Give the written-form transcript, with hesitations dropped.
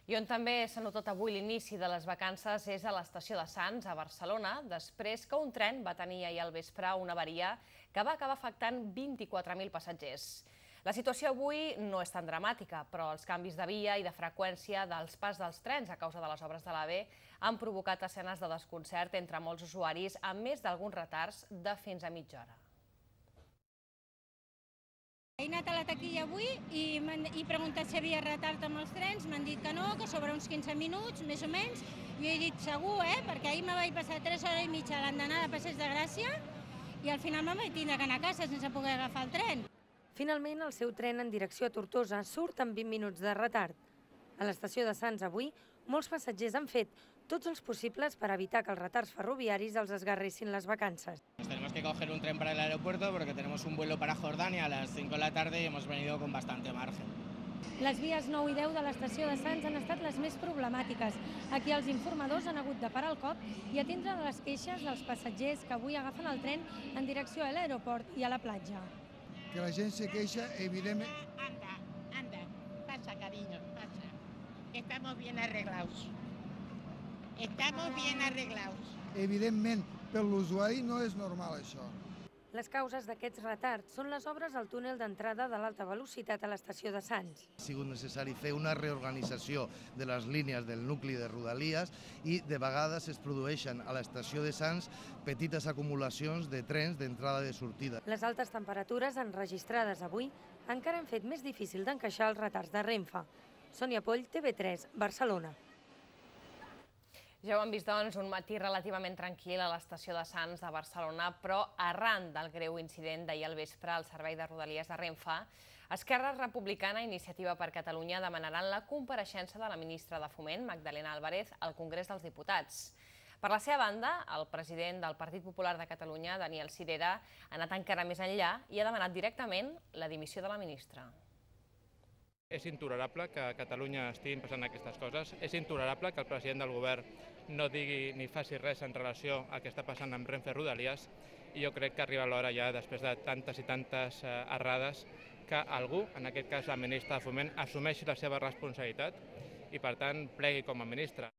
I on també s'ha notat avui l'inici de les vacances és a l'estació de Sants, a Barcelona, després que un tren va tenir ahir al vespre una avaria que va acabar afectant 24.000 passatgers. La situació avui no és tan dramàtica, però els canvis de via i de freqüència dels pas dels trens a causa de les obres de l'AVE han provocat escenes de desconcert entre molts usuaris, amb més d'alguns retards de fins a mitja hora. He anat a la taquilla avui i he preguntat si havia retard amb els trens, m'han dit que no, que sobre uns 15 minuts, més o menys. Jo he dit segur, perquè ahir me vaig passar 3 hores i mitja l'andanada a Passeig de Gràcia i al final me vaig tindre que anar a casa sense poder agafar el tren. Finalment, el seu tren en direcció a Tortosa surt amb 20 minuts de retard. A l'estació de Sants avui, molts passatgers han fet tots els possibles per evitar que els retards ferroviaris els esgarressin les vacances. Tenemos que coger un tren para el aeropuerto porque tenemos un vuelo para Jordania a las 5 de la tarde y hemos venido con bastante margen. Les vies 9 i 10 de l'estació de Sants han estat les més problemàtiques. Aquí els informadors han hagut de parar el cop i atendre les queixes dels passatgers que avui agafen el tren en direcció a l'aeroport i a la platja. Que la gent se queixa, evidentment... Anda, pasa, cariño, pasa. Estamos bien arreglados. Estamos bien arreglados. Evidentment, per l'usuari no és normal això. Les causes d'aquests retards són les obres al túnel d'entrada de l'alta velocitat a l'estació de Sants. Ha sigut necessari fer una reorganització de les línies del nucli de Rodalies i de vegades es produeixen a l'estació de Sants petites acumulacions de trens d'entrada i de sortida. Les altes temperatures enregistrades avui encara han fet més difícil d'encaixar els retards de Renfe. Sònia Poll, TV3, Barcelona. Ja ho hem vist, doncs, un matí relativament tranquil a l'estació de Sants de Barcelona, però arran del greu incident d'ahir al vespre al servei de Rodalies de Renfe, Esquerra Republicana i Iniciativa per Catalunya demanaran la compareixença de la ministra de Foment, Magdalena Álvarez, al Congrés dels Diputats. Per la seva banda, el president del Partit Popular de Catalunya, Daniel Sirera, ha anat encara més enllà i ha demanat directament la dimissió de la ministra. És intolerable que a Catalunya estiguin passant aquestes coses, és intolerable que el president del govern no digui ni faci res en relació a què està passant amb Renfe Rodalies i jo crec que arriba l'hora ja, després de tantes i tantes errades, que algú, en aquest cas la ministra de Foment, assumeixi la seva responsabilitat i per tant plegui com a ministra.